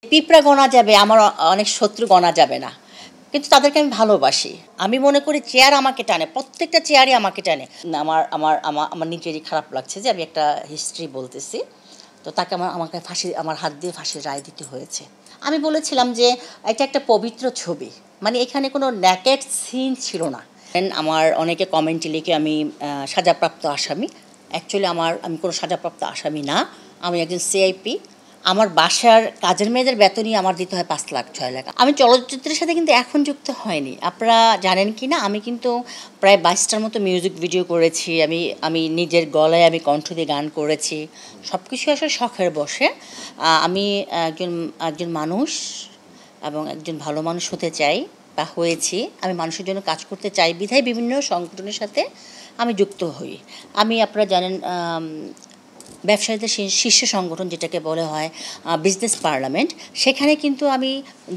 পিঁপড়া গোনা যাবে, আমার অনেক শত্রু গোনা যাবে না, কিন্তু তাদেরকে আমি ভালোবাসি। আমি মনে করি চেয়ার আমাকে টানে, প্রত্যেকটা চেয়ারই আমাকে টানে। আমার আমার আমার আমার নিজেরই খারাপ লাগছে যে আমি একটা হিস্ট্রি বলতেছি, তো তাকে আমাকে আমার হাত দিয়ে ফাঁসির রায় দিতে হয়েছে। আমি বলেছিলাম যে এটা একটা পবিত্র ছবি, মানে এখানে কোনো ন্যাকেড সিন ছিল না। আমার অনেকে কমেন্টে লিখে আমি সাজাপ্রাপ্ত আসামি। অ্যাকচুয়ালি আমি কোনো সাজাপ্রাপ্ত আসামি না, আমি একজন সিআইপি। আমার বাসার কাজের মেয়েদের বেতনই আমার দিতে হয় 5 লাখ 6 লাখ। আমি চলচ্চিত্রের সাথে কিন্তু এখন যুক্ত হয়নি, আপনারা জানেন কি না, আমি কিন্তু প্রায় 22টার মতো মিউজিক ভিডিও করেছি। আমি নিজের গলায় আমি কণ্ঠ দিয়ে গান করেছি, সব কিছু আসলে শখের বসে। আমি একজন মানুষ এবং একজন ভালো মানুষ হতে চাই বা হয়েছি। আমি মানুষের জন্য কাজ করতে চাই বিধায় বিভিন্ন সংগঠনের সাথে আমি যুক্ত হই। আপনারা জানেন ব্যবসায়ীদের শীর্ষ সংগঠন যেটাকে বলা হয় বিজনেস পার্লামেন্ট, সেখানে কিন্তু আমি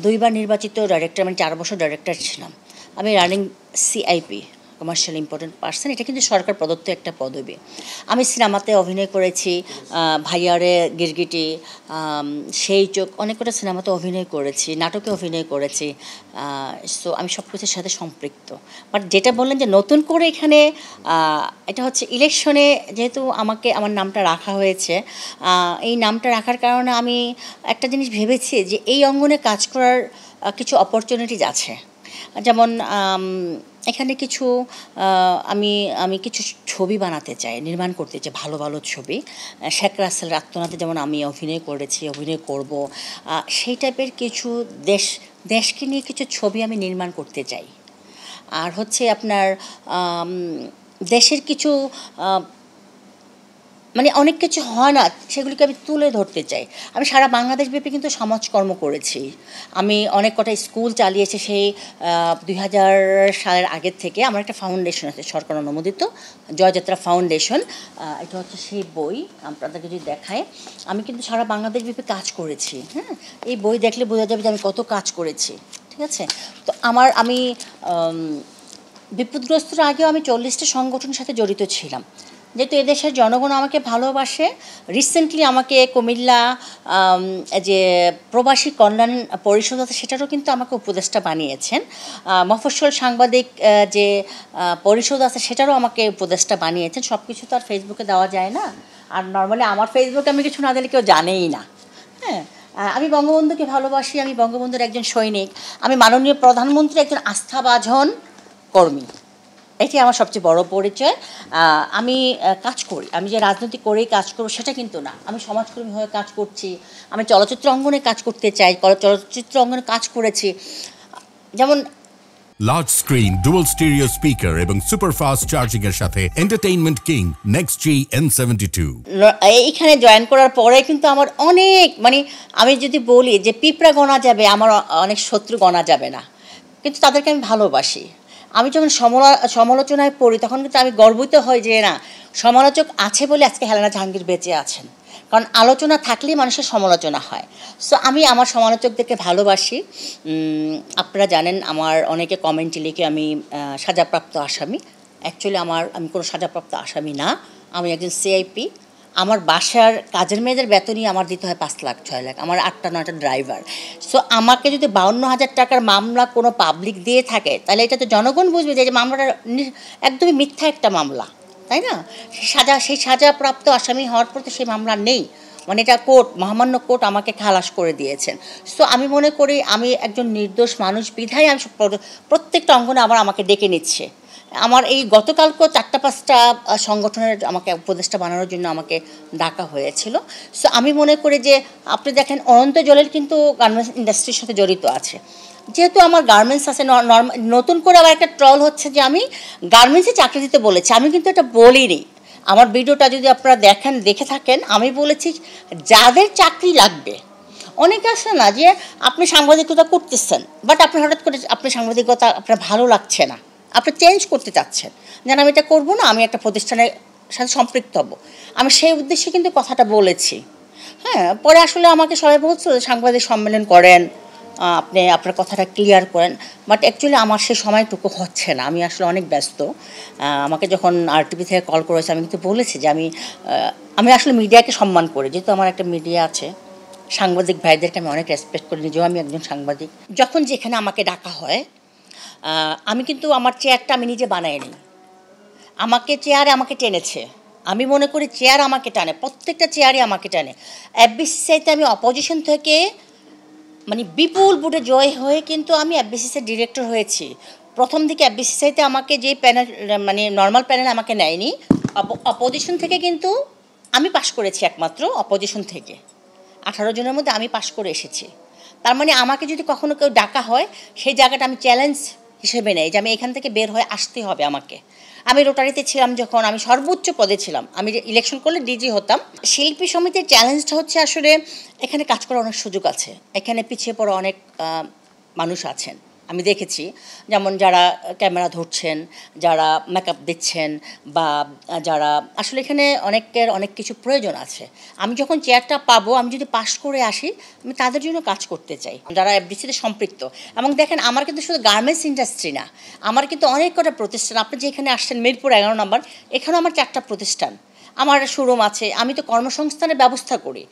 2বার নির্বাচিত ডাইরেক্টর, মানে 4 বছর ডাইরেক্টর ছিলাম। আমি running CIP, commercial important person, এটা কিন্তু সরকার প্রদত্ত একটা পদবি। আমি সিনেমাতে অভিনয় করেছি, ভাইয়ারে গিরগিটি, সেই চোখ, অনেক কটা সিনেমাতে অভিনয় করেছি, নাটকে অভিনয় করেছি। সো আমি সব কিছুর সাথে সম্পৃক্ত। বাট যেটা বললেন যে নতুন করে এখানে, এটা হচ্ছে ইলেকশনে যেহেতু আমার নামটা রাখা হয়েছে, এই নামটা রাখার কারণে আমি একটা জিনিস ভেবেছি যে এই অঙ্গনে কাজ করার কিছু অপরচুনিটিজ আছে। যেমন এখানে কিছু আমি কিছু ছবি বানাতে চাই, নির্মাণ করতে চাই, ভালো ভালো ছবি। শেখ রাসেল আত্মনাতে যেমন আমি অভিনয় করেছি, অভিনয় করব, সেই টাইপের কিছু দেশকে নিয়ে কিছু ছবি আমি নির্মাণ করতে চাই। আর হচ্ছে আপনার দেশের কিছু মানে অনেক কিছু হয় না, সেগুলিকে আমি তুলে ধরতে চাই। আমি সারা বাংলাদেশব্যাপী কিন্তু সমাজকর্ম করেছি, আমি অনেক কটা স্কুল চালিয়েছি। সেই 2000 সালের আগের থেকে আমার একটা ফাউন্ডেশন আছে, সরকার অনুমোদিত জয়যাত্রা ফাউন্ডেশন। এটা হচ্ছে সেই বই, আপনাদেরকে যদি দেখায়, আমি কিন্তু সারা বাংলাদেশব্যাপী কাজ করেছি। হ্যাঁ, এই বই দেখলে বোঝা যাবে যে আমি কত কাজ করেছি, ঠিক আছে। তো আমি বিপদগ্রস্তর আগেও আমি 40টা সংগঠনের সাথে জড়িত ছিলাম। যেহেতু এদেশের জনগণ আমাকে ভালোবাসে, রিসেন্টলি আমাকে কুমিল্লা যে প্রবাসী কল্যাণ পরিষদ আছে, সেটারও কিন্তু আমাকে উপদেষ্টা বানিয়েছেন। মফস্বল সাংবাদিক যে পরিষদ আছে, সেটারও আমাকে উপদেষ্টা বানিয়েছেন। সব কিছু তো আর ফেসবুকে দেওয়া যায় না, আর নর্মালি আমার ফেসবুকে আমি কিছু না দিলে কেউ জানেই না। হ্যাঁ, আমি বঙ্গবন্ধুকে ভালোবাসি, আমি বঙ্গবন্ধুর একজন সৈনিক, আমি মাননীয় প্রধানমন্ত্রীর একজন আস্থাভাজন কর্মী। এটি আমার সবচেয়ে বড় পরিচয়। আমি কাজ করি, আমি যে রাজনীতি করেই কাজ করব সেটা কিন্তু না, আমি সমাজকর্মী হয়ে কাজ করছি। আমি চলচ্চিত্র অঙ্গনে কাজ করতে চাই, চলচ্চিত্র অঙ্গনে কাজ করেছি। যেমন large screen, dual stereo speaker এবং সুপার ফাস্ট চার্জিং এর সাথে এন্টারটেইনমেন্ট কিং নেক্সট জি N72 এইখানে জয়েন করার পরে কিন্তু আমার অনেক, মানে আমি যদি বলি যে পিঁপড়া গোনা যাবে, আমার অনেক শত্রু গোনা যাবে না, কিন্তু তাদেরকে আমি ভালোবাসি। আমি যখন সমালোচনায় পড়ি তখন কিন্তু আমি গর্বিত হই যে না, সমালোচক আছে বলে আজকে হেলেনা জাহাঙ্গীর বেঁচে আছেন, কারণ আলোচনা থাকলেই মানুষের সমালোচনা হয়। সো আমি আমার সমালোচকদেরকে ভালোবাসি। আপনারা জানেন আমার অনেকে কমেন্টে লিখে আমি সাজাপ্রাপ্ত আসামি। অ্যাকচুয়ালি আমি কোনো সাজাপ্রাপ্ত আসামি না, আমি একজন সিআইপি। আমার বাসার কাজের মেয়েদের বেতনই আমার দিতে হয় 5 লাখ 6 লাখ, আমার 8টা 9টা ড্রাইভার। সো আমাকে যদি 52,000 টাকার মামলা কোনো পাবলিক দিয়ে থাকে, তাহলে এটা তো জনগণ বুঝবে যে মামলাটা একদমই মিথ্যা একটা মামলা, তাই না? সেই সাজাপ্রাপ্ত আসামি হওয়ার পর তো সেই মামলা নেই, মানে এটা মহামান্য কোর্ট আমাকে খালাস করে দিয়েছেন। সো আমি মনে করি আমি একজন নির্দোষ মানুষ বিধায় আমি প্রত্যেকটা অঙ্গনে আমাকে ডেকে নিচ্ছে। আমার এই গতকালকেও 4-5টা সংগঠনের আমাকে উপদেষ্টা বানানোর জন্য আমাকে ডাকা হয়েছিল। সো আমি মনে করি যে আপনি দেখেন অনন্ত জলিল কিন্তু গার্মেন্টস ইন্ডাস্ট্রির সাথে জড়িত আছে। যেহেতু আমার গার্মেন্টস আছে, নতুন করে আবার একটা ট্রল হচ্ছে যে আমি গার্মেন্টসে চাকরি দিতে বলেছি, আমি কিন্তু এটা বলিনি। আমার ভিডিওটা যদি আপনারা দেখে থাকেন, আমি বলেছি যাদের চাকরি লাগবে। অনেকে আসে না যে আপনি সাংবাদিকতা করতেছেন, বাট আপনি হঠাৎ করে সাংবাদিকতা আপনার ভালো লাগছে না, আপনি চেঞ্জ করতে চাচ্ছেন, যেন আমি এটা করবো না, আমি একটা প্রতিষ্ঠানের সাথে সম্পৃক্ত হব। আমি সেই উদ্দেশ্যে কিন্তু কথাটা বলেছি। হ্যাঁ, পরে আসলে আমাকে সবাই বলছিল সাংবাদিক সম্মেলন করেন, আপনি আপনার কথাটা ক্লিয়ার করেন, বাট অ্যাকচুয়ালি আমার সেই সময়টুকু হচ্ছে না, আমি আসলে অনেক ব্যস্ত। আমাকে যখন RTV থেকে কল করেছে, আমি কিন্তু বলেছি যে আমি আসলে মিডিয়াকে সম্মান করি, যেহেতু আমার একটা মিডিয়া আছে, সাংবাদিক ভাইদেরকে আমি অনেক রেসপেক্ট করি, নিজেও আমি একজন সাংবাদিক। যখন যেখানে আমাকে ডাকা হয়, আমি কিন্তু আমার চেয়ারটা আমি নিজে বানাই নিই, আমাকে চেয়ারে আমাকে টেনেছে। আমি মনে করি চেয়ার আমাকে টানে, প্রত্যেকটা চেয়ারই আমাকে টানে। এফবিসিসিআইতে আমি অপোজিশন থেকে মানে বিপুল ভোটে জয় হয়ে কিন্তু আমি এফবিসিসির ডিরেক্টর হয়েছি। প্রথম দিকে এফবিসিসিআইতে আমাকে যে প্যানেল মানে নর্মাল প্যানেল আমাকে নেয়নি, অপোজিশন থেকে কিন্তু আমি পাশ করেছি, একমাত্র অপোজিশন থেকে 18 জনের মধ্যে আমি পাশ করে এসেছি। তার মানে আমাকে যদি কখনো কেউ ডাকা হয়, সেই জায়গাটা আমি চ্যালেঞ্জ হিসেবে নেই যে আমি এখান থেকে বের হয়ে আসতে হবে আমাকে। আমি রোটারিতে ছিলাম যখন, আমি সর্বোচ্চ পদে ছিলাম, আমি ইলেকশন করলে ডিজি হতাম। শিল্পী সমিতির চ্যালেঞ্জটা হচ্ছে আসলে এখানে কাজ করার অনেক সুযোগ আছে, এখানে পিছিয়ে পড়া অনেক মানুষ আছেন আমি দেখেছি, যেমন যারা ক্যামেরা ধরছেন, যারা মেকআপ দিচ্ছেন, বা যারা আসলে এখানে অনেকের অনেক কিছু প্রয়োজন আছে। আমি যখন চেয়ারটা পাবো, আমি যদি পাশ করে আসি, আমি তাদের জন্য কাজ করতে চাই যারা এফডিসিতে সম্পৃক্ত। এবং দেখেন, আমার কিন্তু শুধু গার্মেন্টস ইন্ডাস্ট্রি না, আমার কিন্তু অনেক কটা প্রতিষ্ঠান। আপনি যে এখানে আসছেন মিরপুর 11 নম্বর, এখানেও আমার 4টা প্রতিষ্ঠান, আমার শোরুম আছে। আমি তো কর্মসংস্থানের ব্যবস্থা করি।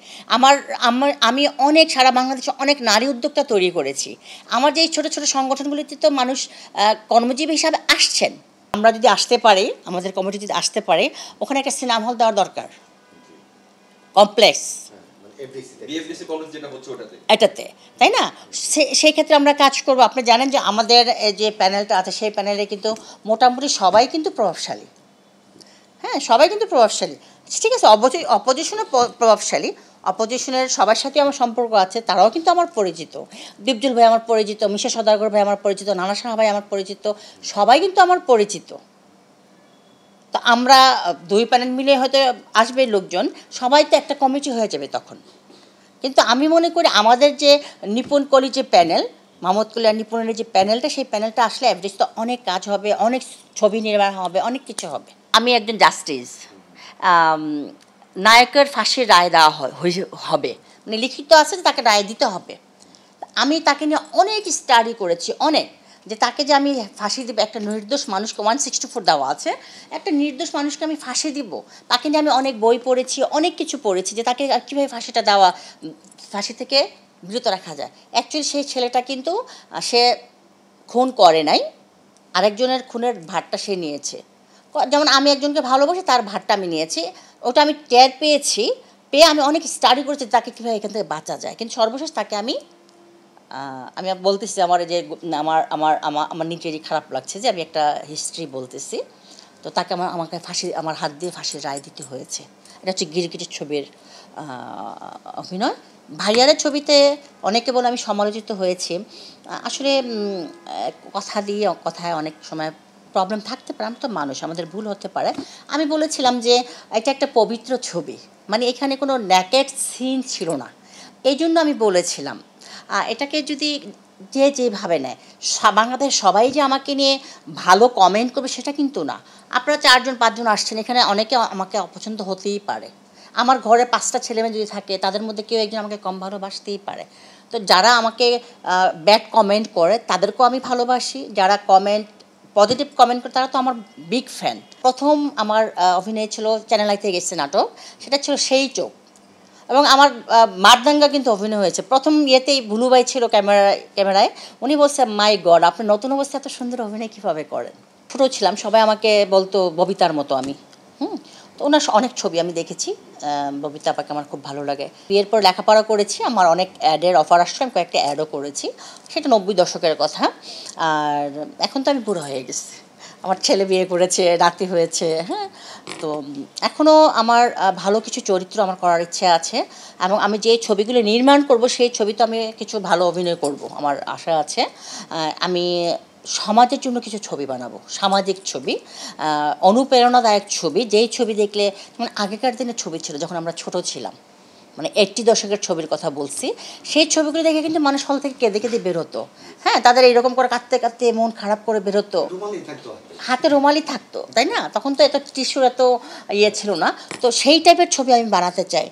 আমি অনেক সারা বাংলাদেশে অনেক নারী উদ্যোক্তা তৈরি করেছি। আমার যে ছোটো ছোটো সংগঠনগুলিতে তো মানুষ কর্মজীবী হিসাবে আসছেন। আমরা যদি আসতে পারি, আমাদের কমিটি যদি আসতে পারে, ওখানে একটা সিনেমা হল দেওয়ার দরকার, কমপ্লেক্স এটাতে, তাই না? সেই ক্ষেত্রে আমরা কাজ করব। আপনি জানেন যে আমাদের যে প্যানেলটা আছে, সেই প্যানেলে কিন্তু মোটামুটি সবাই কিন্তু প্রভাবশালী। হ্যাঁ, সবাই কিন্তু প্রভাবশালী, ঠিক আছে। অপোজিশনও প্রভাবশালী, অপোজিশনের সবার সাথে আমার সম্পর্ক আছে, তারাও কিন্তু আমার পরিচিত। দীপজল ভাই আমার পরিচিত, মিশা সদাগর ভাই আমার পরিচিত, নানা শাহ ভাই আমার পরিচিত, সবাই কিন্তু আমার পরিচিত। তো আমরা 2 প্যানেল মিলে হয়তো আসবে লোকজন, সবাই তো একটা কমিটি হয়ে যাবে তখন। কিন্তু আমি মনে করি আমাদের যে নিপুণ কলি যে প্যানেল, মাহমুদ কলি আর নিপুণের যে প্যানেলটা, সেই প্যানেলটা আসলে এফডিসিতে অনেক কাজ হবে, অনেক ছবি নির্মাণ হবে, অনেক কিছু হবে। আমি একজন জাস্টিস, নায়কের ফাঁসির রায় দেওয়া হবে, মানে লিখিত আছে যে তাকে রায় দিতে হবে। আমি তাকে নিয়ে অনেক স্টাডি করেছি, অনেক, যে তাকে যে আমি ফাঁসি দিব, একটা নির্দোষ মানুষকে 164 দেওয়া আছে, একটা নির্দোষ মানুষকে আমি ফাঁসি দিব, তাকে নিয়ে আমি অনেক বই পড়েছি, অনেক কিছু পড়েছি, যে তাকে কীভাবে ফাঁসিটা দেওয়া, ফাঁসি থেকে বিরত রাখা যায়। অ্যাকচুয়ালি সেই ছেলেটা কিন্তু সে খুন করে নাই, আরেকজনের খুনের ভারটা সে নিয়েছে। যেমন আমি একজনকে ভালোবাসি, তার ভারটা আমি নিয়েছি, ওটা আমি টের পেয়েছি, পেয়ে আমি অনেক স্টাডি করেছি তাকে কীভাবে এখান থেকে বাঁচা যায়। কিন্তু সর্বশেষ তাকে আমি বলতেছি, আমার যে আমার নিজেরই খারাপ লাগছে যে আমি একটা হিস্ট্রি বলতেছি, তো তাকে আমাকে আমার হাত দিয়ে ফাঁসির রায় দিতে হয়েছে। এটা হচ্ছে গিরগিটির ছবির অভিনয়। ভাইয়ারের ছবিতে অনেকে বলে আমি সমালোচিত হয়েছি। আসলে কথায় অনেক সময় প্রবলেম থাকতে পারে, আমরা তো মানুষ, আমাদের ভুল হতে পারে। আমি বলেছিলাম যে এটা একটা পবিত্র ছবি, মানে এখানে কোনো ন্যাকেড সিন ছিল না, এই জন্য আমি বলেছিলাম। এটাকে যদি যেভাবে নেয়, বাংলাদেশ সবাই যে আমাকে নিয়ে ভালো কমেন্ট করবে সেটা কিন্তু না। আপনারা 4-5 জন আসছেন, এখানে অনেকে আমাকে অপছন্দ হতেই পারে। আমার ঘরে 5টা ছেলেমেয়ে যদি থাকে, তাদের মধ্যে কেউ একজন আমাকে কম ভালোবাসতেই পারে। তো যারা আমাকে ব্যাড কমেন্ট করে তাদেরকেও আমি ভালোবাসি, যারা পজিটিভ কমেন্ট করে তারা তো আমার বিগ ফ্যান। প্রথম আমার অভিনয় ছিল চ্যানেল আইতে গেছে নাটক, সেটা ছিল সেই চোখ, এবং আমার মারদাঙ্গা কিন্তু অভিনয় হয়েছে। প্রথম ইয়েতেই ভুলুবাই ছিল ক্যামেরায়, উনি বলছে, মাই গড, আপনি নতুন অবস্থায় এত সুন্দর অভিনয় কীভাবে করেন। ছোটো ছিলাম, সবাই আমাকে বলতো ববিতার মতো আমি। তো ওনার অনেক ছবি আমি দেখেছি, ববিতা আপাকে আমার খুব ভালো লাগে। বিয়ের পর লেখাপড়া করেছি, আমার অনেক অ্যাডের অফার আসছে, আমি কয়েকটা অ্যাডও করেছি, সেটা 90 দশকের কথা। আর এখন তো আমি বুড়ো হয়ে গেছি, আমার ছেলে বিয়ে করেছে, নাতি হয়েছে। হ্যাঁ, তো এখনও আমার ভালো কিছু চরিত্র আমার করার ইচ্ছে আছে, এবং আমি যে ছবিগুলো নির্মাণ করব সেই ছবি তো আমি কিছু ভালো অভিনয় করব, আমার আশা আছে। আমি সমাজের জন্য কিছু ছবি বানাবো, সামাজিক ছবি, অনুপ্রেরণাদায়ক ছবি, যেই ছবি দেখলে, যেমন আগেকার দিনের ছবি ছিল যখন আমরা ছোট ছিলাম, মানে 80 দশকের ছবির কথা বলছি, সেই ছবিগুলো দেখে কিন্তু মানুষ হল থেকে কেঁদে কেঁদে বেরোতো। হ্যাঁ, তাদের এইরকম করে কাঁদতে কাঁদতে মন খারাপ করে বেরোতো, হাতে রুমালি থাকতো, তাই না? তখন তো এত টিস্যুর এত ইয়ে ছিল না। তো সেই টাইপের ছবি আমি বানাতে চাই।